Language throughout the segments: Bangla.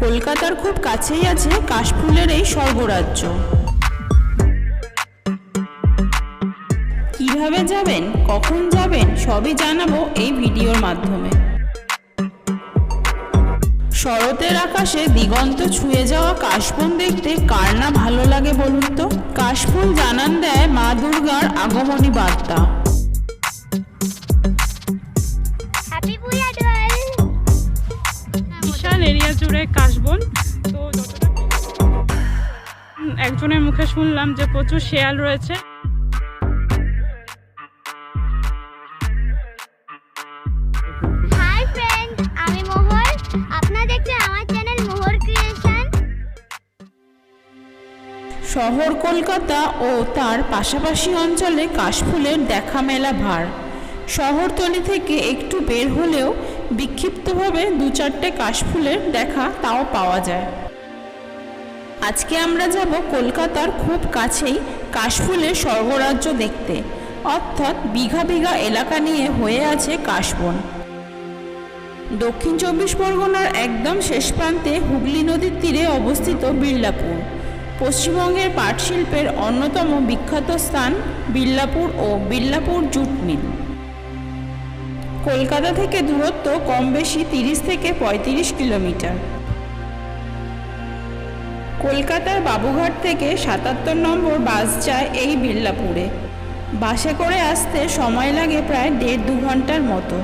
কলকাতার খুব কাছেই আছে কাশফুলের এই স্বর্গরাজ্য। কিভাবে যাবেন, কখন যাবেন, সবই জানাবো এই ভিডিওর মাধ্যমে। শরতের আকাশে দিগন্ত ছুঁয়ে যাওয়া কাশবন দেখতে কার না ভালো লাগে বলুন তো। কাশফুল জানান দেয় মা দুর্গার আগমনী বার্তা। বিশাল এরিয়া জুড়ে কাশবন। তো যতটা একজনের মুখে শুনলাম যে প্রচুর শেয়াল রয়েছে। হাই ফ্রেন্ড, আমি মোহর, আপনারা দেখছেন আমার চ্যানেল মোহর ক্রিয়েশন। শহর কলকাতা ও তার পাশাপাশি অঞ্চলে কাশফুলের দেখা মেলা ভার। শহরতলি থেকে একটু বের হলেও বিক্ষিপ্তভাবে দু চারটে কাশফুলের দেখা তাও পাওয়া যায়। আজকে আমরা যাব কলকাতার খুব কাছেই কাশফুলের স্বর্গরাজ্য দেখতে, অর্থাৎ বিঘা বিঘা এলাকা নিয়ে হয়ে আছে কাশবন। দক্ষিণ ২৪ পরগনার একদম শেষ প্রান্তে হুগলি নদীর তীরে অবস্থিত বিরলাপুর। পশ্চিমবঙ্গের পাট শিল্পের অন্যতম বিখ্যাত স্থান বিরলাপুর ও বিরলাপুর জুট মিল। কলকাতা থেকে দূরত্ব কম বেশি ৩০ থেকে ৩৫ কিলোমিটার। কলকাতার বাবুঘাট থেকে ৭৭ নম্বর বাস যায় এই বিরলাপুরে। বাসে করে আসতে সময় লাগে প্রায় ১.৫-২ ঘন্টার মতো।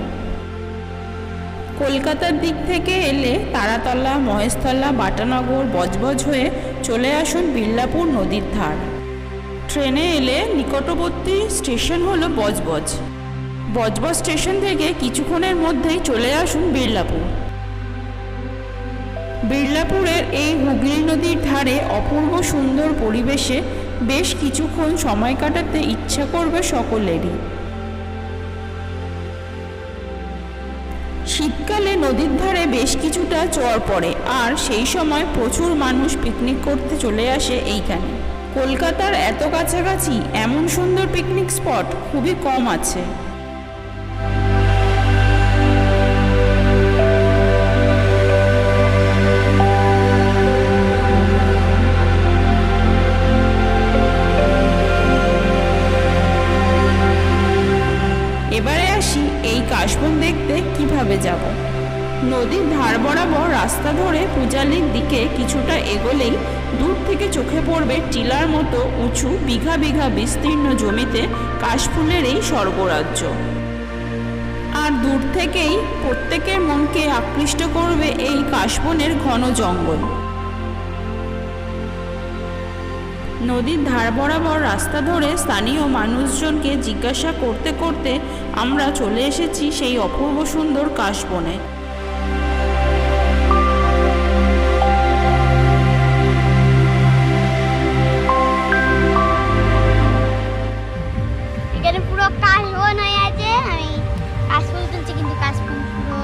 কলকাতার দিক থেকে এলে তারাতলা, মহেশতলা, বাটানগর, বজবজ হয়ে চলে আসুন বিরলাপুর নদীর ধার। ট্রেনে এলে নিকটবর্তী স্টেশন হলো বজবজ। বজবজ স্টেশন থেকে কিছুক্ষণের মধ্যেই চলে আসুন বিরলাপুর। বিরলাপুরের এই হুগলি নদীর ধারে অপূর্ব সুন্দর পরিবেশে বেশ কিছুক্ষণ সময় কাটাতে ইচ্ছা করবে সকলেরই। শীতকালে নদীর ধারে বেশ কিছুটা চর পড়ে, আর সেই সময় প্রচুর মানুষ পিকনিক করতে চলে আসে এইখানে। কলকাতার এত কাছাকাছি এমন সুন্দর পিকনিক স্পট খুবই কম আছে। এবারে আসি এই কাশবন দেখতে কিভাবে যাব। নদীর ধার বরাবর রাস্তা ধরে পূজালির দিকে কিছুটা এগোলেই দূর থেকে চোখে পড়বে টিলার মতো উঁচু বিঘা বিঘা বিস্তীর্ণ জমিতে কাশফুলের এই স্বর্গরাজ্য। আর দূর থেকেই প্রত্যেকের মনকে আকৃষ্ট করবে এই কাশবনের ঘন জঙ্গল। নদীর ধার বরাবর রাস্তা ধরে স্থানীয় মানুষজনকে জিজ্ঞাসা করতে করতে আমরা চলে এসেছি সেই অপূর্ব সুন্দর কাশবনে। এখানে পুরো কাশবন হয়ে আছে। আমি কাশফুল তুলছি, কিন্তু কাশফুল পুরো।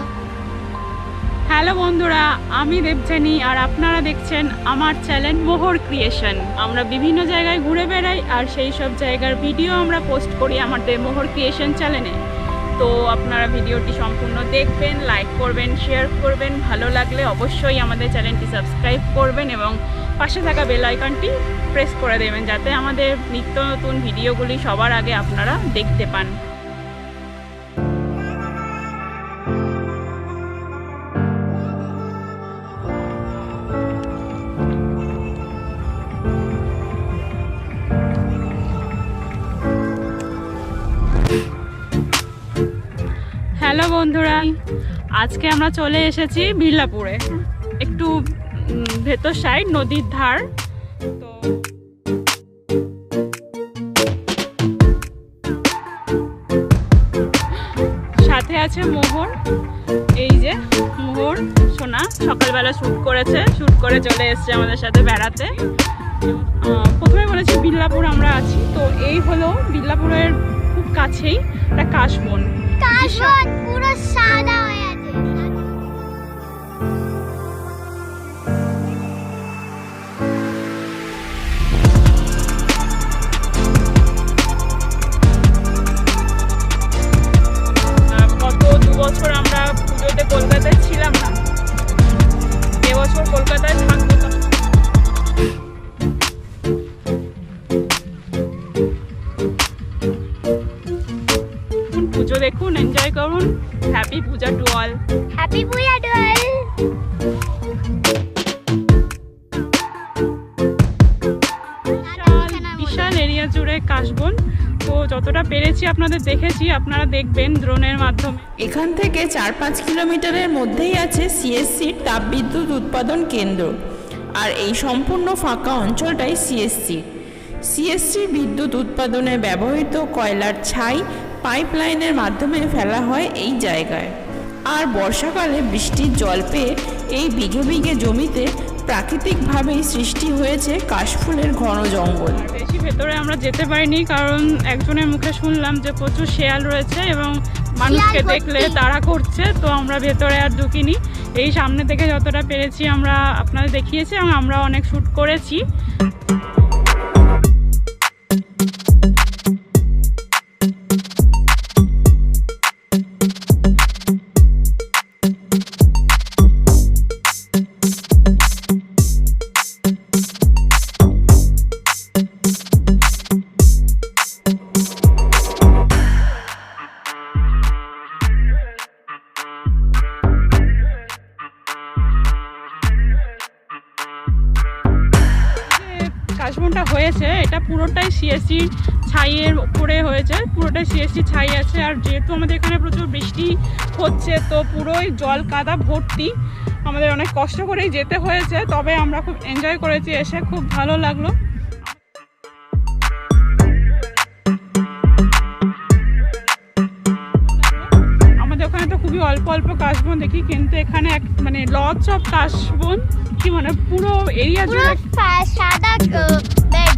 হ্যালো বন্ধুরা, আমি দেবযানী আর আপনারা দেখছেন আমার চ্যানেল মোহর ক্রিয়েশন। আমরা বিভিন্ন জায়গায় ঘুরে বেড়াই আর সেই সব জায়গার ভিডিও আমরা পোস্ট করি আমাদের মোহর ক্রিয়েশন চ্যানেলে। তো আপনারা ভিডিওটি সম্পূর্ণ দেখবেন, লাইক করবেন, শেয়ার করবেন, ভালো লাগলে অবশ্যই আমাদের চ্যানেলটি সাবস্ক্রাইব করবেন এবং পাশে থাকা বেল আইকনটি প্রেস করে দেবেন, যাতে আমাদের নিত্য নতুন ভিডিওগুলি সবার আগে আপনারা দেখতে পান। হ্যালো বন্ধুরা, আজকে আমরা চলে এসেছি বিরলাপুরে, একটু ভেতর সাইড নদীর ধার। তো সাথে আছে মোহর, এই যে মোহর সোনা সকালবেলা শ্যুট করেছে, শ্যুট করে চলে এসছে আমাদের সাথে বেড়াতে। প্রথমে বলেছি বিরলাপুর আমরা আছি, তো এই হলো বিরলাপুরের খুব কাছেই একটা কাশবন। কাশবন পুরো সাদা হয়ে আছে। Happy puja to all. Happy puja to all. বিশাল এরিয়া জুড়ে কাশবন, তো যতটা পেরেছি আপনাদের দেখেছি, আপনারা দেখবেন ড্রোনের মাধ্যমে। এখান থেকে 4-5 কিলোমিটারের মধ্যেই আছে সিএসসির তাপবিদ্যুৎ উৎপাদন কেন্দ্র। আর এই সম্পূর্ণ ফাঁকা অঞ্চলটাই সিএসসি বিদ্যুৎ উৎপাদনে ব্যবহৃত কয়লার ছাই পাইপলাইনের মাধ্যমে ফেলা হয় এই জায়গায়। আর বর্ষাকালে বৃষ্টির জল পেয়ে এই বিঘে বিঘে জমিতে প্রাকৃতিকভাবেই সৃষ্টি হয়েছে কাশফুলের ঘন জঙ্গল। বেশি ভেতরে আমরা যেতে পারিনি, কারণ একজনের মুখে শুনলাম যে প্রচুর শেয়াল রয়েছে এবং মানুষকে দেখলে তাড়া করছে, তো আমরা ভেতরে আর ঢুকিনি। এই সামনে থেকে যতটা পেরেছি আমরা আপনাদের দেখিয়েছি এবং আমরা অনেক শ্যুট করেছি। কাশবনটা হয়েছে এটা পুরোটাই সিএসসি ছাইয়ের উপরে হয়েছে, পুরোটাই সিএসসি ছাই আছে। আর যেহেতু আমাদের এখানে প্রচুর বৃষ্টি হচ্ছে, তো পুরোই জল কাদা ভর্তি, আমাদের অনেক কষ্ট করেই যেতে হয়েছে, তবে আমরা খুব এনজয় করেছি, এসে খুব ভালো লাগলো। আমাদের ওখানে তো খুবই অল্প অল্প কাশবন দেখি, কিন্তু এখানে মানে লটস অফ কাশবন, কি মানে পুরো এরিয়া জুড়ে সাদা বেড।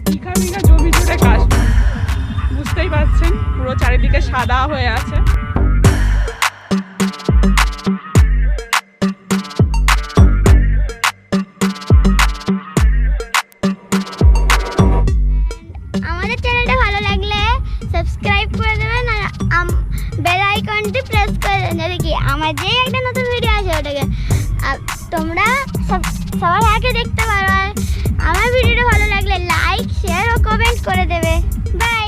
বিঘা বিঘা জমি জুড়ে কাশবন, বুঝতেই পারছেন পুরো চারিদিকে সাদা হয়ে আছে। আমাদের চ্যানেলটা ভালো লাগলে সাবস্ক্রাইব করে দেবেন আর বেল আইকনটি প্রেস করে দেবেন, যাতে কি আমার যে একটা নতুন ভিডিও আছে ওটাকে তোমরা সবার আগে দেখতে পারো। আর আমার ভিডিওটা ভালো লাগলে লাইক, শেয়ার ও কমেন্ট করে দেবে। বাই।